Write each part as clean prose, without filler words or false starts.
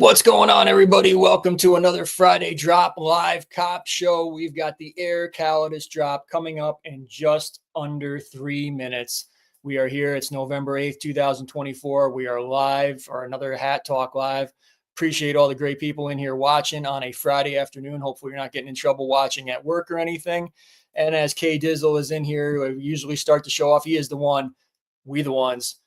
What's going on, everybody? Welcome to another Friday Drop live cop show. We've got the Aer Calidus drop coming up in just under 3 minutes. We are here. It's November 8th, 2024. We are live for another Hat Talk Live. Appreciate all the great people in here watching on a Friday afternoon. Hopefully you're not getting in trouble watching at work or anything. And as K Dizzle is in here, we usually start the show off. He is the one. We the ones.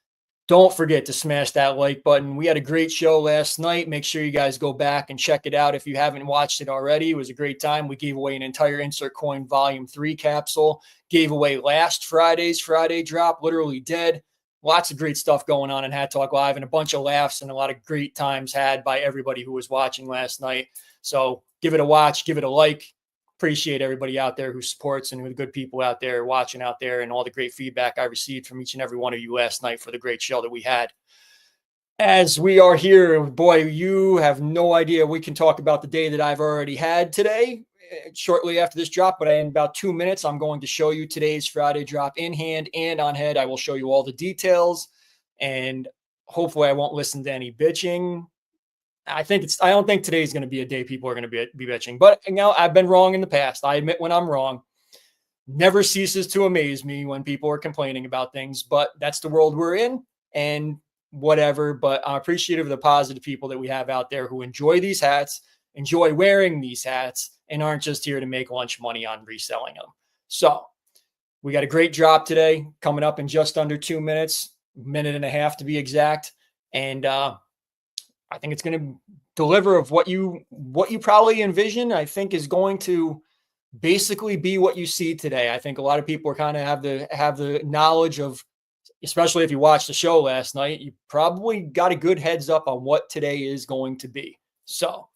Don't forget to smash that like button. We had a great show last night. Make sure you guys go back and check it out if you haven't watched it already. It was a great time. We gave away an entire Insert Coin Volume 3 capsule. Gave away last Friday's Friday Drop, literally dead. Lots of great stuff going on in Hat Talk Live and a bunch of laughs and a lot of great times had by everybody who was watching last night. So give it a watch, give it a like. Appreciate everybody out there who supports and the good people out there watching out there and all the great feedback I received from each and every one of you last night for the great show that we had. As we are here, boy, you have no idea. We can talk about the day that I've already had today shortly after this drop, but in about 2 minutes, I'm going to show you today's Friday drop in hand and on head. I will show you all the details and hopefully I won't listen to any bitching. I don't think today's going to be a day people are going to be bitching, but I've been wrong in the past. I admit when I'm wrong. Never ceases to amaze me when people are complaining about things, but that's the world we're in and whatever. But I'm appreciative of the positive people that we have out there who enjoy these hats, enjoy wearing these hats, and aren't just here to make lunch money on reselling them. So we got a great drop today coming up in just under 2 minutes, minute and a half to be exact. And, I think it's going to deliver of what you probably envision. I think is going to basically be what you see today. I think a lot of people are kind of have the knowledge of, especially if you watched the show last night, you probably got a good heads up on what today is going to be. So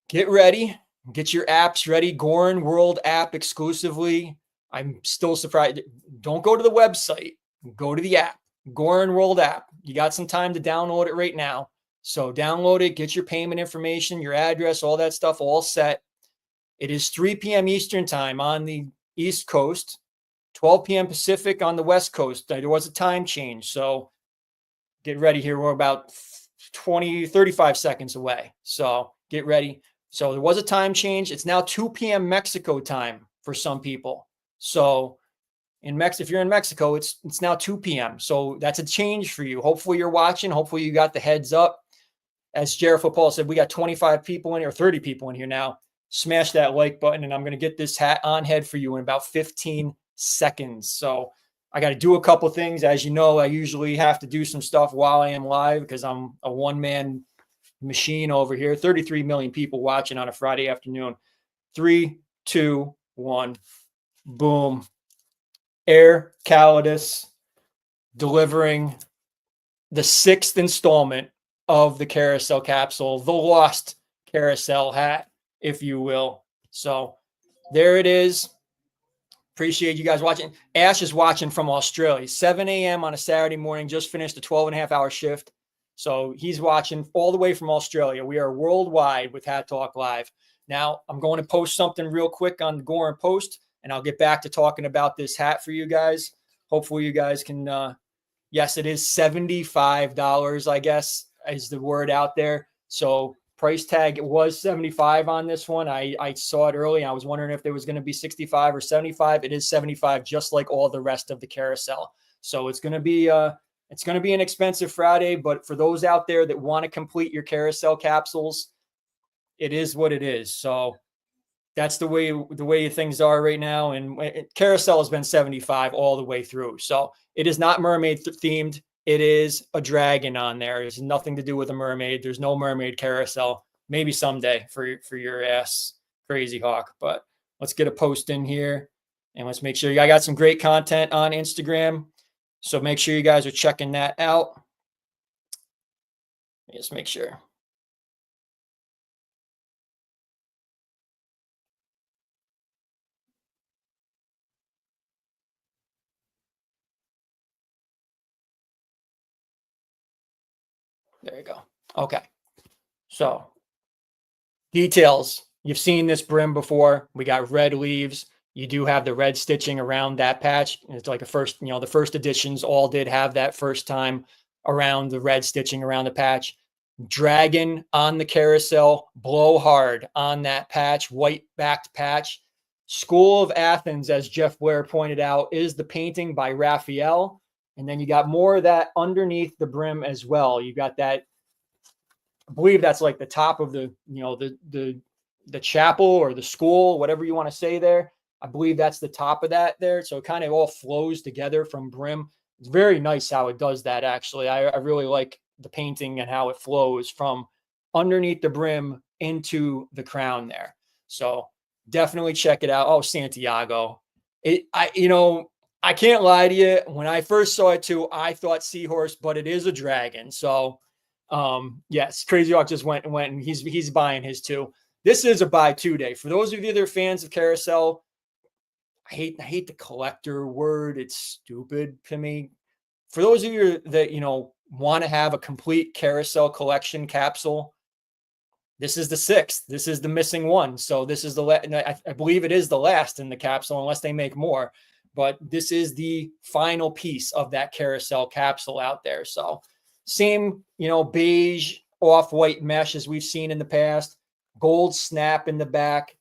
get ready, get your apps ready. Goorin World app exclusively. I'm still surprised. Don't go to the website. Go to the app. Goorin World app. You got some time to download it right now. So download it, get your payment information, your address, all that stuff all set. It is 3 p.m. Eastern time on the East Coast, 12 p.m. Pacific on the West Coast. There was a time change. So get ready here. We're about 35 seconds away. So get ready. So there was a time change. It's now 2 p.m. Mexico time for some people. So if you're in Mexico, it's now 2 p.m. So that's a change for you. Hopefully you're watching. Hopefully you got the heads up. As Jared Football said, we got 25 people in here, 30 people in here now. Smash that like button, and I'm going to get this hat on head for you in about 15 seconds. So I got to do a couple things. As you know, I usually have to do some stuff while I am live because I'm a one-man machine over here. 33 million people watching on a Friday afternoon. 3, 2, 1. Boom. Aer Calidus delivering the 6th installment of the carousel capsule, the lost carousel hat, if you will. So there it is. Appreciate you guys watching. Ash is watching from Australia, 7 a.m. on a Saturday morning, just finished a 12.5-hour shift. So he's watching all the way from Australia. We are worldwide with Hat Talk Live. Now I'm going to post something real quick on the Goorin post, and I'll get back to talking about this hat for you guys. Hopefully you guys can, yes, it is $75, I guess, is the word out there. So price tag, it was 75 on this one. I saw it early. I was wondering if there was going to be 65 or 75. It is 75, just like all the rest of the carousel. So it's going to be an expensive Friday, but for those out there that want to complete your carousel capsules, it is what it is. So that's the way things are right now. And carousel has been 75 all the way through. So it is not mermaid themed. It is a dragon on there. It's nothing to do with a mermaid. There's no mermaid carousel. Maybe someday for your ass, Crazy Hawk. But let's get a post in here and let's make sure I got some great content on Instagram. So make sure you guys are checking that out. Just make sure. There you go. Okay. So details. You've seen this brim before. We got red leaves. You do have the red stitching around that patch. It's like the first editions all did have that first time around the red stitching around the patch. Dragon on the carousel, blow hard on that patch, white backed patch. School of Athens, as Jeff Blair pointed out, is the painting by Raphael. And then you got more of that underneath the brim as well. You got that, I believe that's like the top of the, the chapel or the school, whatever you want to say there. I believe that's the top of that there. So it kind of all flows together from brim. It's very nice how it does that, actually. I really like the painting and how it flows from underneath the brim into the crown there. So definitely check it out. Oh, Santiago. I can't lie to you. When I first saw it too, I thought seahorse, but it is a dragon. So yes, Crazy Hawk just went and he's buying his too. This is a buy two day. For those of you that are fans of carousel, I hate the collector word. It's stupid to me. For those of you that, want to have a complete carousel collection capsule, this is the 6th. This is the missing one. So this is I believe it is the last in the capsule unless they make more. But this is the final piece of that carousel capsule out there. So same, beige off-white mesh as we've seen in the past. Gold snap in the back.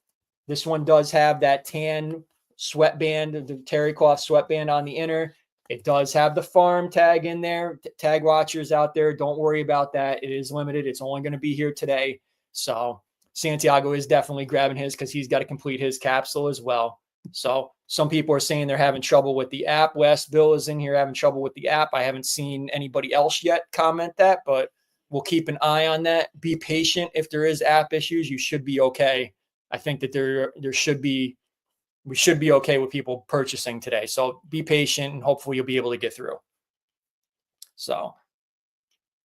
This one does have that tan sweatband, the terry cloth sweatband on the inner. It does have the farm tag in there. Tag watchers out there, don't worry about that. It is limited. It's only going to be here today. So Santiago is definitely grabbing his because he's got to complete his capsule as well. So some people are saying they're having trouble with the app. West Bill is in here having trouble with the app. I haven't seen anybody else yet comment that, but we'll keep an eye on that. Be patient. If there is app issues, you should be okay. I think that we should be okay with people purchasing today. So be patient and hopefully you'll be able to get through. So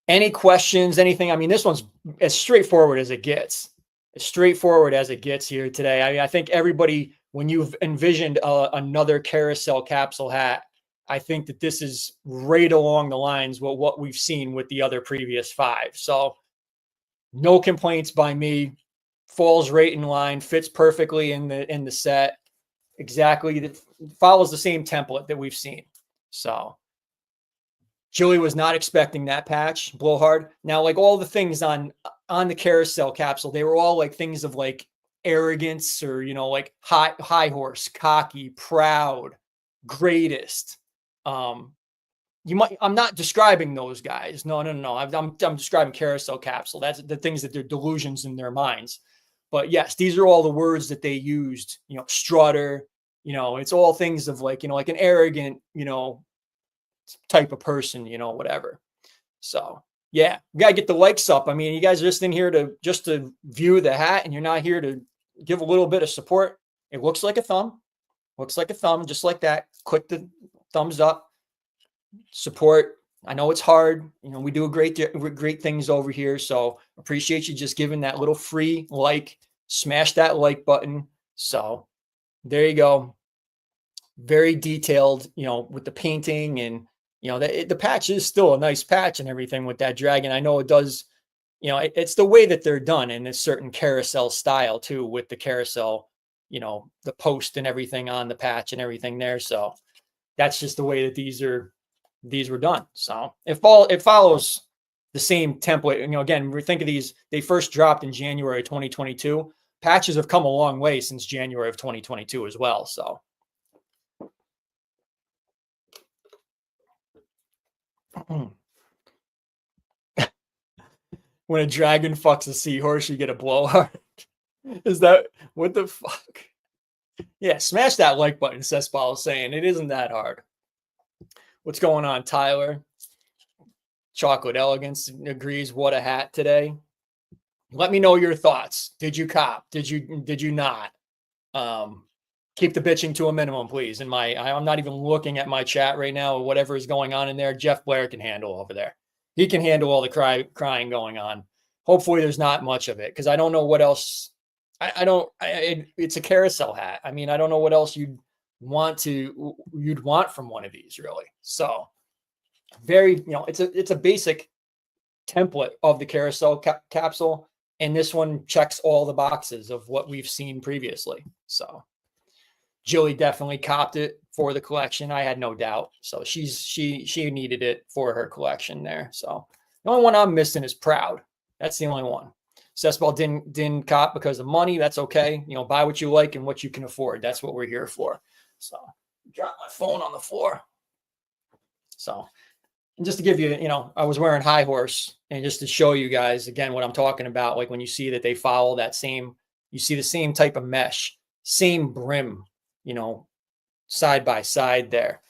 any questions, anything? I mean, this one's as straightforward as it gets. As straightforward as it gets here today. I think everybody, when you've envisioned another carousel capsule hat, I think that this is right along the lines with what we've seen with the other previous 5. So no complaints by me. Falls right in line, fits perfectly in the set. Exactly, follows the same template that we've seen. So Julie was not expecting that patch, blowhard. Now, like all the things on the carousel capsule, they were all like things of like arrogance or, like high horse, cocky, proud, greatest. I'm not describing those guys. No. I'm describing carousel capsule. That's the things that they're delusions in their minds. But yes, these are all the words that they used, strutter, it's all things of like, like an arrogant, type of person, whatever. So yeah, we got to get the likes up. I mean, you guys are just in here to view the hat and you're not here to give a little bit of support. It looks like a thumb, just like that. Click the thumbs up, support. I know it's hard. We do great things over here. So appreciate you just giving that little free like, smash that like button. So there you go. Very detailed, with the painting and, the patch is still a nice patch and everything with that dragon. I know it does, it's the way that they're done in a certain carousel style too, with the carousel, the post and everything on the patch and everything there. So that's just the way that these were done. So it follows the same template. Again, we think of these, they first dropped in January 2022. Patches have come a long way since January of 2022 as well. So when a dragon fucks a seahorse, you get a blowhard. Is that what the fuck? Yeah, smash that like button, Cesspool is saying. It isn't that hard. What's going on, Tyler? Chocolate Elegance agrees. What a hat today. Let me know your thoughts. Did you cop? Did you not? Keep the bitching to a minimum, please. I'm not even looking at my chat right now or whatever is going on in there. Jeff Blair can handle over there. He can handle all the crying going on. Hopefully there's not much of it because I don't know what else. It's a carousel hat. I mean, I don't know what else you'd want from one of these really. So very, it's a basic template of the carousel capsule. And this one checks all the boxes of what we've seen previously. So Jilly definitely copped it for the collection. I had no doubt. So she needed it for her collection there. So the only one I'm missing is Proud. That's the only one. Cessball didn't cop because of money. That's okay. You know, buy what you like and what you can afford. That's what we're here for. So drop my phone on the floor. So and just to give you, you know, I was wearing high horse, and just to show you guys again what I'm talking about, like when you see that they follow that same, you see the same type of mesh, same brim, you know, side by side there,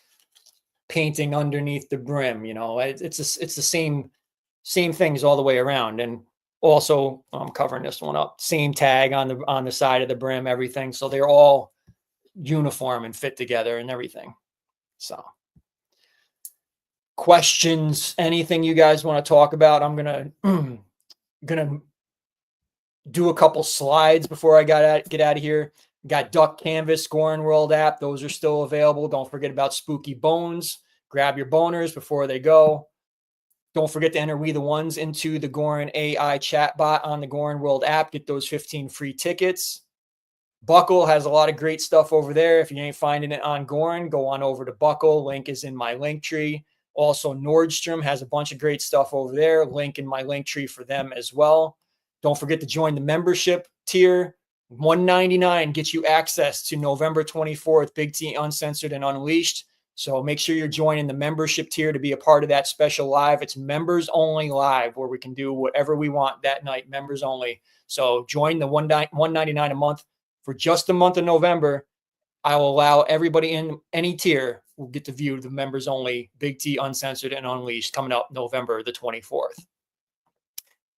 painting underneath the brim, you know, it's the same things all the way around. And also I'm covering this one up, same tag on the side of the brim, everything. So they're all uniform and fit together and everything. So questions, anything you guys want to talk about? I'm gonna do a couple slides before I get out of here. Got Duck Canvas, Goorin World app. Those are still available. Don't forget about Spooky Bones. Grab your boners before they go. Don't forget to enter We the Ones into the Goorin AI chatbot on the Goorin World app. Get those 15 free tickets. Buckle has a lot of great stuff over there. If you ain't finding it on Goorin, go on over to Buckle. Link is in my link tree. Also, Nordstrom has a bunch of great stuff over there. Link in my link tree for them as well. Don't forget to join the membership tier. $199 gets you access to November 24th, Big T Uncensored and Unleashed. So make sure you're joining the membership tier to be a part of that special live. It's members only live where we can do whatever we want that night, members only. So join the $199 a month for just the month of November. I will allow everybody in any tier will get to view the members only Big T Uncensored and Unleashed coming up November the 24th.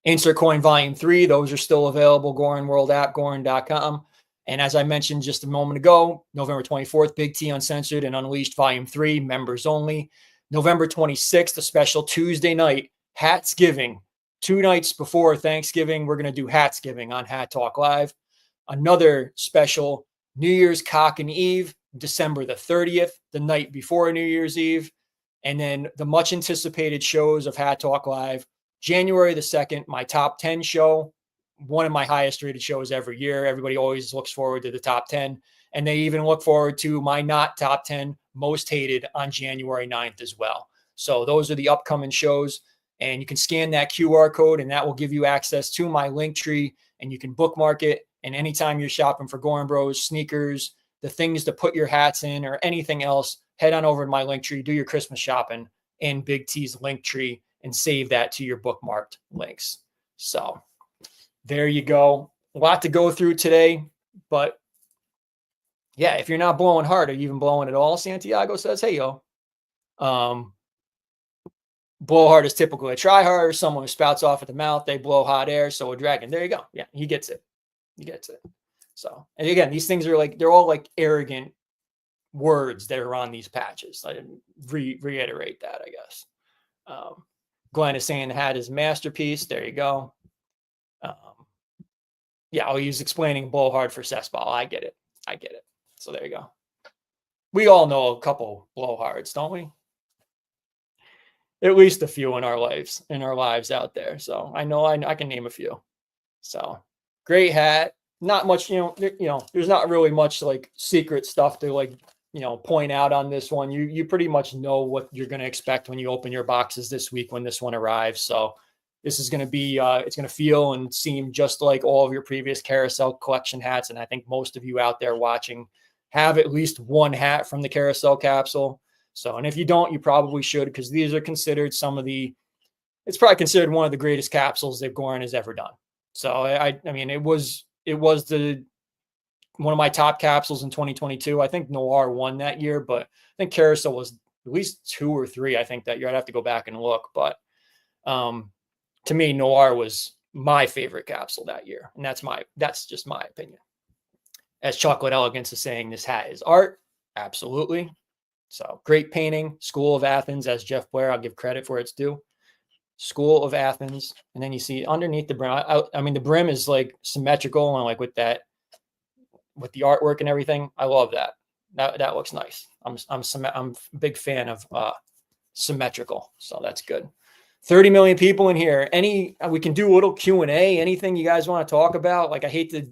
Insert Coin Volume 3, those are still available. Goorin World app, Goorin.com. And as I mentioned just a moment ago, November 24th, Big T Uncensored and Unleashed Volume 3, members only. November 26th, a special Tuesday night, Hatsgiving. 2 nights before Thanksgiving, we're going to do Hatsgiving on Hat Talk Live. Another special New Year's Cock and Eve, December the 30th, the night before New Year's Eve. And then the much anticipated shows of Hat Talk Live, January the 2nd, my top 10 show, one of my highest rated shows every year. Everybody always looks forward to the top 10. And they even look forward to my not top 10 most hated on January 9th as well. So those are the upcoming shows. And you can scan that QR code and that will give you access to my link tree, and you can bookmark it. And anytime you're shopping for Goorin Bros, sneakers, the things to put your hats in or anything else, head on over to my link tree, do your Christmas shopping in Big T's link tree, and save that to your bookmarked links. So there you go. A lot to go through today, but yeah, if you're not blowing hard, are you even blowing at all? Santiago says, hey, yo. Blow hard is typically a try hard, or someone who spouts off at the mouth, they blow hot air. So a dragon. There you go. Yeah, he gets it. He gets it. So, and again, these things are like, they're all like arrogant words that are on these patches. I didn't reiterate that, I guess. Glenn is saying the hat is masterpiece. There you go. Yeah, he was explaining blow hard for cessball. I get it. I get it. So there you go. We all know a couple blowhards, don't we? At least a few in our lives out there. So I know I can name a few. So great hat. Not much, there's not really much like secret stuff to like, point out on this one. You pretty much know what you're going to expect when you open your boxes this week when this one arrives. So this is going to be, it's going to feel and seem just like all of your previous carousel collection hats. And I think most of you out there watching have at least one hat from the carousel capsule. So, and if you don't, you probably should, because these are considered it's probably considered one of the greatest capsules that Goorin has ever done. So I mean, it was one of my top capsules in 2022. I think Noir won that year, but I think Carousel was at least 2 or 3. I think that year. I'd have to go back and look, but to me, Noir was my favorite capsule that year, and that's just my opinion. As Chocolate Elegance is saying, this hat is art. Absolutely. So great painting. School of Athens, as Jeff Blair, I'll give credit for its due. School of Athens, and then you see underneath the brim. I mean, the brim is like symmetrical and like with the artwork and everything. I love that. That looks nice. I'm a big fan of symmetrical, so that's good. 30 million people in here. We can do a little Q&A. Anything you guys want to talk about? Like, I hate to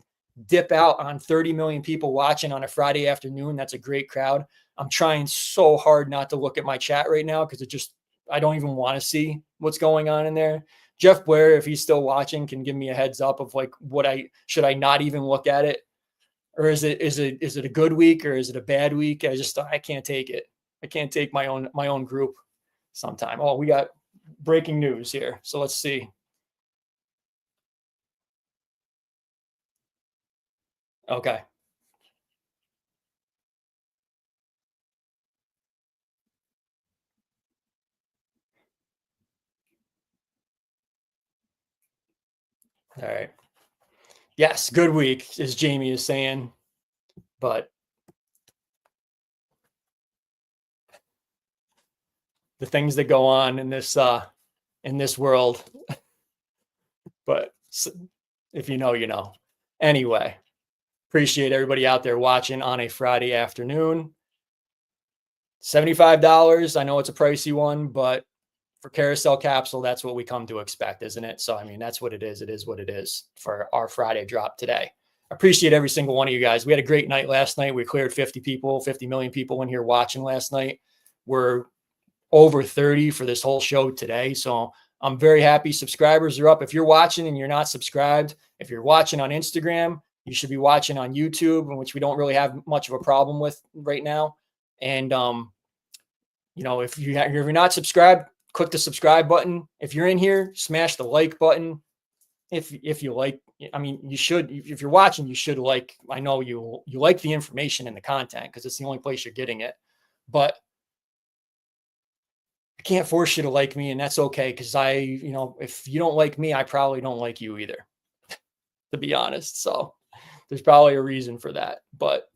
dip out on 30 million people watching on a Friday afternoon. That's a great crowd. I'm trying so hard not to look at my chat right now because I don't even want to see what's going on in there. Jeff Blair, if he's still watching, can give me a heads up of like should I not even look at it? Or is it a good week or is it a bad week? I can't take it. I can't take my own group sometime. Oh, we got breaking news here. So let's see. Okay. All right. Yes, good week, as Jamie is saying. But the things that go on in this world. But if you know, you know. Anyway, appreciate everybody out there watching on a Friday afternoon. $75. I know it's a pricey one, but for Carousel Capsule, that's what we come to expect, isn't it? So, I mean, that's what it is. It is what it is for our Friday drop today. I appreciate every single one of you guys. We had a great night last night. We cleared 50 million people in here watching last night. We're over 30 for this whole show today. So I'm very happy. Subscribers are up. If you're watching and you're not subscribed, if you're watching on Instagram, you should be watching on YouTube, in which we don't really have much of a problem with right now. And, if you're not subscribed, click the subscribe button. If you're in here, smash the like button. If you like, I mean, you should, if you're watching, you should like, I know you like the information and the content because it's the only place you're getting it, but I can't force you to like me, and that's okay. Cause if you don't like me, I probably don't like you either, to be honest. So there's probably a reason for that, but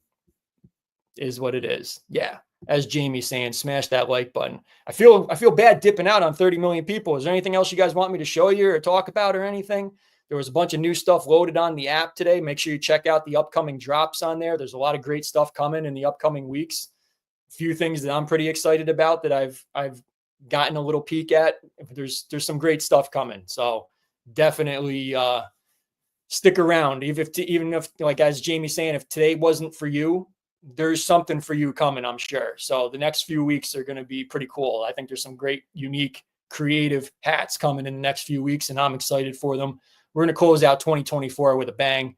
is what it is. Yeah. As Jamie's saying, smash that like button. I feel bad dipping out on 30 million people. Is there anything else you guys want me to show you or talk about or anything? There was a bunch of new stuff loaded on the app today. Make sure you check out the upcoming drops on there. There's a lot of great stuff coming in the upcoming weeks. A few things that I'm pretty excited about that I've gotten a little peek at. There's some great stuff coming. So definitely stick around. Even if like as Jamie's saying, if today wasn't for you, there's something for you coming, I'm sure. So the next few weeks are going to be pretty cool. I think there's some great, unique, creative hats coming in the next few weeks, and I'm excited for them. We're going to close out 2024 with a bang.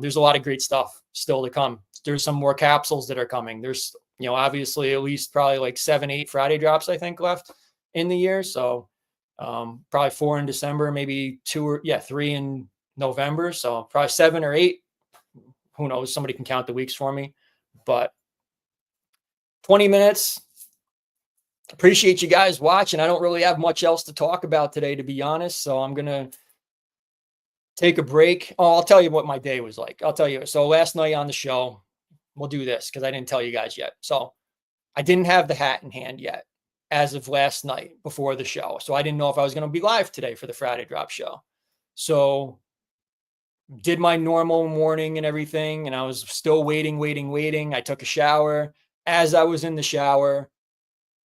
There's a lot of great stuff still to come. There's some more capsules that are coming. There's, obviously at least probably like 7-8 Friday drops, I think, left in the year. So probably 4 in December, maybe 3 in November. So probably 7 or 8. Who knows? Somebody can count the weeks for me. But 20 minutes. Appreciate you guys watching. I don't really have much else to talk about today, to be honest. So I'm going to take a break. Oh, I'll tell you what my day was like. I'll tell you. So last night on the show, we'll do this because I didn't tell you guys yet. So I didn't have the hat in hand yet as of last night before the show. So I didn't know if I was going to be live today for the Friday Drop show. So did my normal morning and everything, and I was still waiting. I took a shower. As I was in the shower,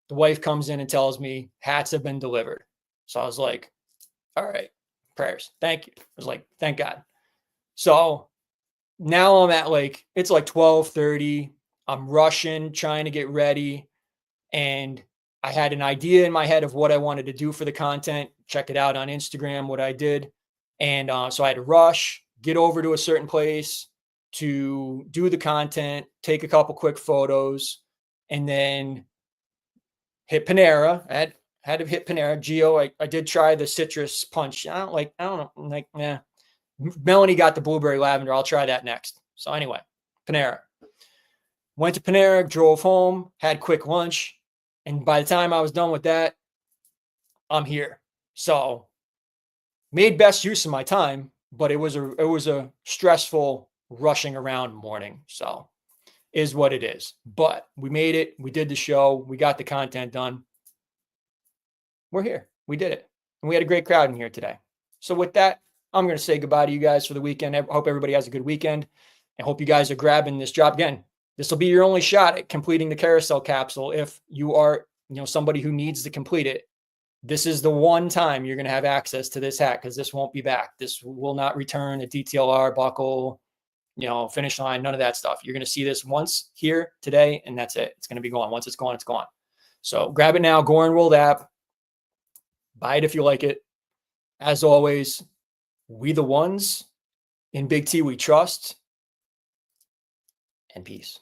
the wife comes in and tells me hats have been delivered. So I was like, all right, prayers. Thank you. I was like, thank God. So now I'm at it's like 12:30. I'm rushing, trying to get ready. And I had an idea in my head of what I wanted to do for the content. Check it out on Instagram, what I did. And so I had to rush, get over to a certain place to do the content, take a couple quick photos, and then hit Panera. I had to hit Panera. Gio, I did try the citrus punch. I don't know. Melanie got the blueberry lavender. I'll try that next. So anyway, Panera. Went to Panera, drove home, had quick lunch. And by the time I was done with that, I'm here. So made best use of my time, but it was a stressful rushing around morning. So is what it is. But we made it. We did the show. We got the content done. We're here. We did it. And we had a great crowd in here today. So with that, I'm going to say goodbye to you guys for the weekend. I hope everybody has a good weekend. I hope you guys are grabbing this drop. Again, this will be your only shot at completing the carousel capsule. If you are, somebody who needs to complete it, this is the one time you're going to have access to this hat because this won't be back. This will not return a DTLR, buckle, finish line, none of that stuff. You're going to see this once here today, and that's it. It's going to be gone. Once it's gone, it's gone. So grab it now. Goorin World app. Buy it if you like it. As always, we the ones in Big T we trust, and peace.